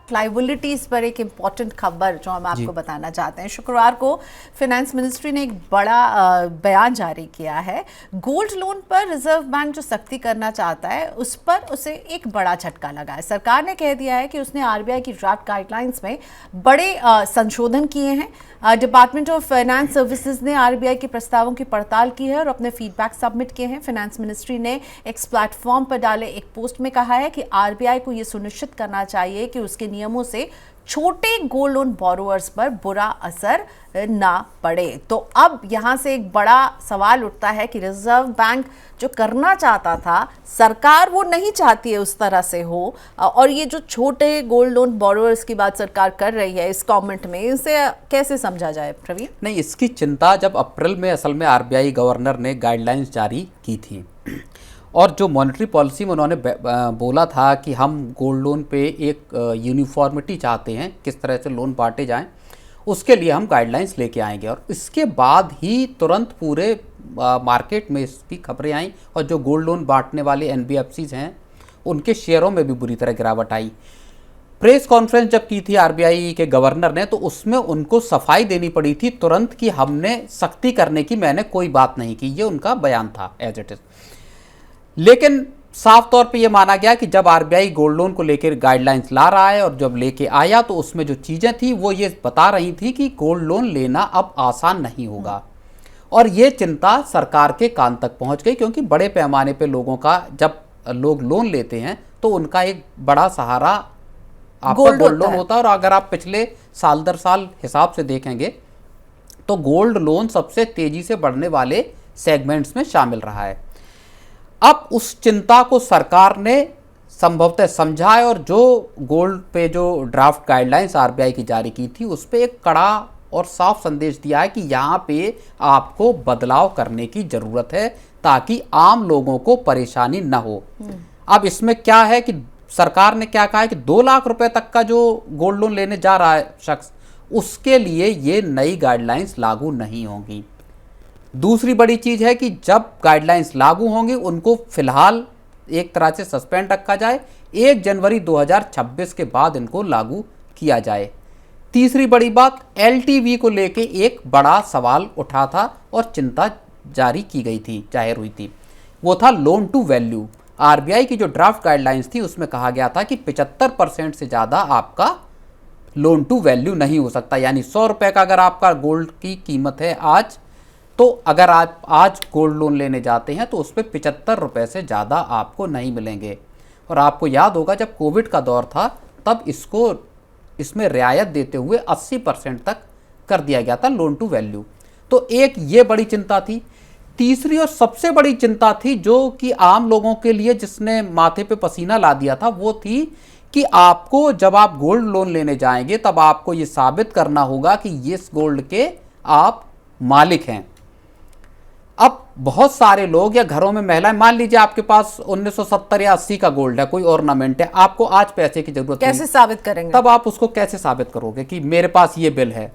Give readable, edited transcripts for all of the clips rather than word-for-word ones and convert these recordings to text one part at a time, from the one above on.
Back liabilities पर एक important खबर जो हम आपको बताना चाहते हैं। शुक्रवार को फाइनेंस मिनिस्ट्री ने एक बड़ा बयान जारी किया है। गोल्ड लोन पर रिजर्व बैंक जो सख्ती करना चाहता है उस पर उसे एक बड़ा झटका लगा है। सरकार ने कह दिया है कि उसने आरबीआई की ड्राफ्ट गाइडलाइंस में बड़े संशोधन किए हैं। डिपार्टमेंट ऑफ फाइनेंस सर्विसेज ने आरबीआई के प्रस्तावों की पड़ताल की है और अपने फीडबैक सबमिट किए हैं। फाइनेंस मिनिस्ट्री ने एक्स प्लेटफॉर्म पर डाले एक पोस्ट में कहा है कि आरबीआई को यह सुनिश्चित करना चाहिए कि उसके नियमों से छोटे गोल्ड लोन बोरोअर्स पर बुरा असर ना पड़े। तो अब यहां से एक बड़ा सवाल उठता है कि रिजर्व बैंक जो करना चाहता था, सरकार वो नहीं चाहती है उस तरह से हो, और ये जो छोटे गोल्ड लोन बोरोअर्स की बात सरकार कर रही है इस कमेंट में, इसे कैसे समझा जाए प्रवीण? नहीं, इसकी चिंता जब अप्रैल में असल में आरबीआई गवर्नर ने गाइडलाइंस जारी की थी और जो मॉनेटरी पॉलिसी में उन्होंने बोला था कि हम गोल्ड लोन पे एक यूनिफॉर्मिटी चाहते हैं, किस तरह से लोन बांटे जाएं, उसके लिए हम गाइडलाइंस लेके आएंगे। और इसके बाद ही तुरंत पूरे मार्केट में इसकी खबरें आईं और जो गोल्ड लोन बांटने वाले एनबीएफसीज हैं उनके शेयरों में भी बुरी तरह गिरावट आई। प्रेस कॉन्फ्रेंस जब की थी आरबीआई के गवर्नर ने तो उसमें उनको सफाई देनी पड़ी थी तुरंत कि हमने सख्ती करने की मैंने कोई बात नहीं की, ये उनका बयान था एज इट इज़। लेकिन साफ तौर पे ये माना गया कि जब आरबीआई गोल्ड लोन को लेकर गाइडलाइंस ला रहा है और जब लेके आया तो उसमें जो चीज़ें थी वो ये बता रही थी कि गोल्ड लोन लेना अब आसान नहीं होगा। और ये चिंता सरकार के कान तक पहुंच गई, क्योंकि बड़े पैमाने पे लोगों का जब लोग लोन लेते हैं तो उनका एक बड़ा सहारा आपका गोल्ड लोन होता है। और अगर आप पिछले साल दर साल हिसाब से देखेंगे तो गोल्ड लोन सबसे तेजी से बढ़ने वाले सेगमेंट्स में शामिल रहा है। अब उस चिंता को सरकार ने संभवतः समझा है और जो गोल्ड पे जो ड्राफ्ट गाइडलाइंस आरबीआई की जारी की थी उस पे एक कड़ा और साफ संदेश दिया है कि यहाँ पे आपको बदलाव करने की ज़रूरत है ताकि आम लोगों को परेशानी न हो। अब इसमें क्या है कि सरकार ने क्या कहा है कि 2 लाख रुपए तक का जो गोल्ड लोन लेने जा रहा है शख्स, उसके लिए ये नई गाइडलाइंस लागू नहीं होंगी। दूसरी बड़ी चीज़ है कि जब गाइडलाइंस लागू होंगी उनको फिलहाल एक तरह से सस्पेंड रखा जाए, 1 जनवरी 2026 के बाद इनको लागू किया जाए। तीसरी बड़ी बात, एलटीवी को लेके एक बड़ा सवाल उठा था और चिंता जारी की गई थी, जाहिर हुई थी, वो था लोन टू वैल्यू। आरबीआई की जो ड्राफ्ट गाइडलाइंस थी उसमें कहा गया था कि 75% से ज़्यादा आपका लोन टू वैल्यू नहीं हो सकता। यानी 100 रुपये का अगर आपका गोल्ड की कीमत है आज, तो अगर आप आज गोल्ड लोन लेने जाते हैं तो उस पर 75 रुपये से ज़्यादा आपको नहीं मिलेंगे। और आपको याद होगा जब कोविड का दौर था तब इसमें रियायत देते हुए 80% तक कर दिया गया था लोन टू वैल्यू। तो एक ये बड़ी चिंता थी। तीसरी और सबसे बड़ी चिंता थी जो कि आम लोगों के लिए जिसने माथे पे पसीना ला दिया था, वो थी कि आपको जब आप गोल्ड लोन लेने जाएंगे तब आपको ये साबित करना होगा कि इस गोल्ड के आप मालिक हैं। अब बहुत सारे लोग या घरों में महिलाएं, मान लीजिए आपके पास 1970 या 80 का गोल्ड है, कोई ऑर्नामेंट है, आपको आज पैसे की जरूरत कैसे साबित करेंगे? तब आप उसको कैसे साबित करोगे कि मेरे पास ये बिल है?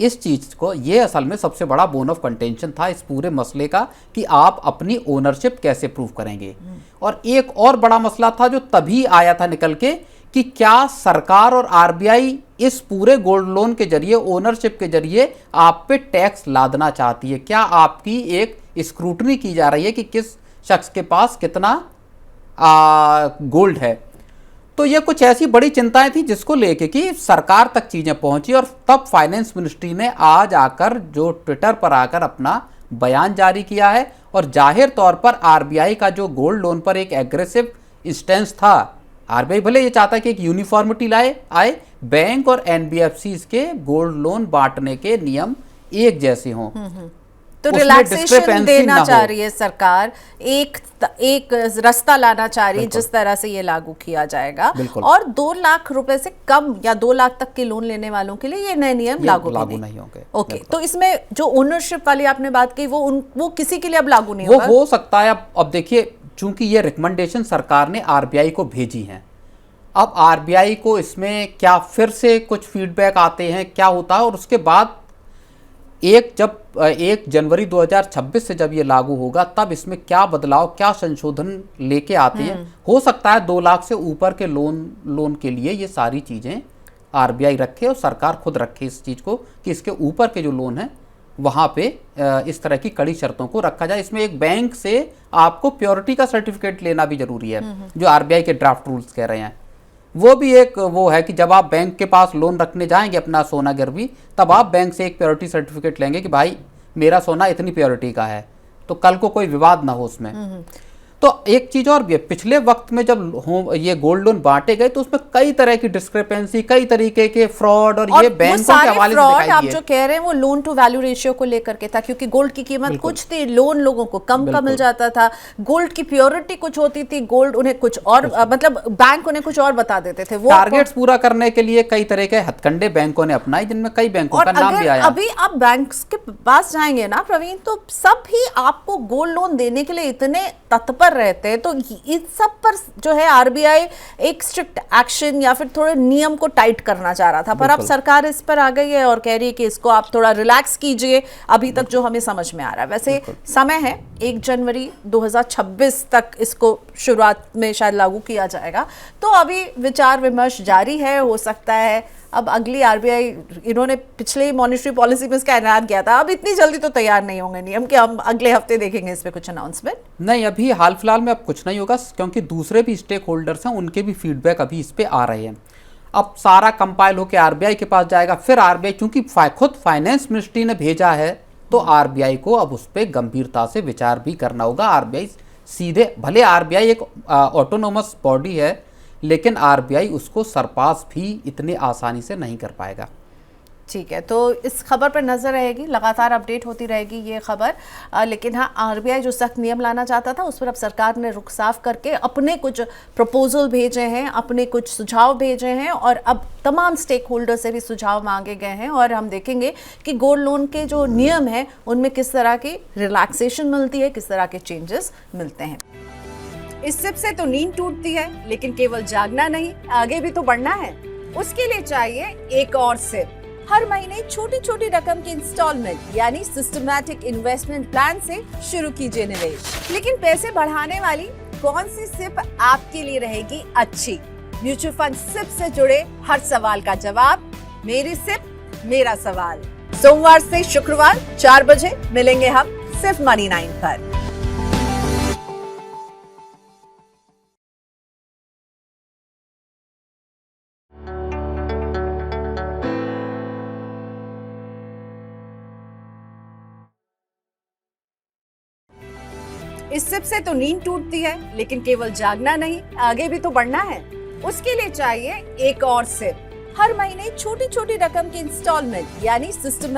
इस चीज को, ये असल में सबसे बड़ा बोन ऑफ कंटेंशन था इस पूरे मसले का कि आप अपनी ओनरशिप कैसे प्रूव करेंगे। और एक और बड़ा मसला था जो तभी आया था निकल के कि क्या सरकार और आरबीआई इस पूरे गोल्ड लोन के जरिए, ओनरशिप के जरिए आप पे टैक्स लादना चाहती है? क्या आपकी एक स्क्रूटनी की जा रही है कि किस शख्स के पास कितना गोल्ड है? तो ये कुछ ऐसी बड़ी चिंताएं थी जिसको लेके कि सरकार तक चीजें पहुंची और तब फाइनेंस मिनिस्ट्री ने आज आकर जो ट्विटर पर आकर अपना बयान जारी किया है। और जाहिर तौर पर आरबीआई का जो गोल्ड लोन पर एक एग्रेसिव स्टैंस था, आरबीआई भले ये चाहता है कि एक यूनिफॉर्मिटी आए, बैंक और एनबीएफसीज के गोल्ड लोन बांटने के नियम एक जैसे हों, तो रिलैक्सेशन देना चाह रही है सरकार, एक रास्ता लाना चाह रही है जिस तरह से ये लागू किया जाएगा। और 2 लाख रुपए से कम या 2 लाख तक के लोन लेने वालों के लिए ये नए नियम लागू नहीं होंगे। ओके, तो इसमें जो ओनरशिप वाली आपने बात की वो किसी के लिए अब लागू नहीं होगा? वो हो सकता है। अब देखिए, चूंकि ये रिकमेंडेशन सरकार ने आरबीआई को भेजी हैं, अब आरबीआई को इसमें क्या फिर से कुछ फीडबैक आते हैं, क्या होता है, और उसके बाद एक जब 1 जनवरी 2026 से जब ये लागू होगा तब इसमें क्या बदलाव, क्या संशोधन लेके आते हैं। हो सकता है 2 लाख से ऊपर के लोन के लिए ये सारी चीज़ें आरबीआई रखे और सरकार खुद रखे इस चीज़ को कि इसके ऊपर के जो लोन है वहाँ पे इस तरह की कड़ी शर्तों को रखा जाए। इसमें एक बैंक से आपको प्योरिटी का सर्टिफिकेट लेना भी जरूरी है, जो आरबीआई के ड्राफ्ट रूल्स कह रहे हैं। वो भी एक वो है कि जब आप बैंक के पास लोन रखने जाएंगे अपना सोना गिरवी, तब आप बैंक से एक प्योरिटी सर्टिफिकेट लेंगे कि भाई मेरा सोना इतनी प्योरिटी का है, तो कल को कोई विवाद ना हो उसमें। तो एक चीज और भी है, पिछले वक्त में जब ये गोल्ड लोन बांटे गए तो उसमें कई तरह की डिस्क्रिपेंसी, कई तरीके के फ्रॉड और ये बैंकों के हवाले से दिखाई आप जो कह रहे हैं वो लोन टू वैल्यू रेशियो को लेकर के था, क्योंकि गोल्ड की कीमत कुछ थी, लोन लोगों को कम का मिल जाता था, गोल्ड की प्योरिटी कुछ होती थी, गोल्ड उन्हें कुछ और मतलब बैंक उन्हें कुछ और बता देते थे। वो टारगेट्स पूरा करने के लिए कई तरह के हथकंडे बैंकों ने अपनाए, जिनमें कई बैंकों का नाम भी आया। अभी आप बैंक के पास जाएंगे ना प्रवीण, तो सब ही आपको गोल्ड लोन देने के लिए इतने तत्पर रहते हैं, तो इस सब पर जो है आरबीआई एक स्ट्रिक्ट एक्शन या फिर थोड़े नियम को टाइट करना चाह रहा था, पर अब सरकार इस पर आ गई है और कह रही है कि इसको आप थोड़ा रिलैक्स कीजिए, अभी तक जो हमें समझ में आ रहा है। वैसे समय है 1 जनवरी 2026 तक इसको शुरुआत में शायद लागू किया जाएगा, तो अभी विचार विमर्श जारी है। हो सकता है अब अगली आरबीआई, इन्होंने पिछले ही मॉनेटरी पॉलिसी में इसका ऐलान किया था, अब इतनी जल्दी तो तैयार नहीं होंगे नियम कि हम अगले हफ्ते देखेंगे इस पे कुछ अनाउंसमेंट। नहीं, अभी हाल फिलहाल में अब कुछ नहीं होगा, क्योंकि दूसरे भी स्टेक होल्डर्स हैं, उनके भी फीडबैक अभी इस पे आ रहे हैं। अब सारा कंपाइल होकर आरबीआई के पास जाएगा, फिर आरबीआई, चूंकि खुद फाइनेंस मिनिस्ट्री ने भेजा है, तो आरबीआई को अब उस पर गंभीरता से विचार भी करना होगा। आरबीआई सीधे, भले आरबीआई एक ऑटोनोमस बॉडी है, लेकिन आरबीआई उसको सरपास भी इतने आसानी से नहीं कर पाएगा। ठीक है, तो इस खबर पर नजर रहेगी, लगातार अपडेट होती रहेगी ये खबर। लेकिन हाँ, आरबीआई जो सख्त नियम लाना चाहता था उस पर अब सरकार ने रुख साफ करके अपने कुछ प्रपोजल भेजे हैं, अपने कुछ सुझाव भेजे हैं, और अब तमाम स्टेक होल्डर से भी सुझाव मांगे गए हैं, और हम देखेंगे कि गोल्ड लोन के जो नियम हैं उनमें किस तरह की रिलैक्सेशन मिलती है, किस तरह के चेंजेस मिलते हैं। इस सिप से तो नींद टूटती है, लेकिन केवल जागना नहीं, आगे भी तो बढ़ना है। उसके लिए चाहिए एक और सिप। हर महीने छोटी छोटी रकम की इंस्टॉलमेंट यानी सिस्टमैटिक इन्वेस्टमेंट प्लान से शुरू कीजिए निवेश। लेकिन पैसे बढ़ाने वाली कौन सी सिप आपके लिए रहेगी अच्छी? म्यूचुअल फंड सिप से जुड़े हर सवाल का जवाब, मेरी सिप मेरा सवाल। सोमवार से शुक्रवार 4 बजे मिलेंगे हम सिर्फ मनी 9 पर। इस सिप से तो नींद टूटती है, लेकिन केवल जागना नहीं, आगे भी तो बढ़ना है। उसके लिए चाहिए एक और सिप। हर महीने छोटी छोटी रकम की इंस्टॉलमेंट यानी सिस्टमैटिक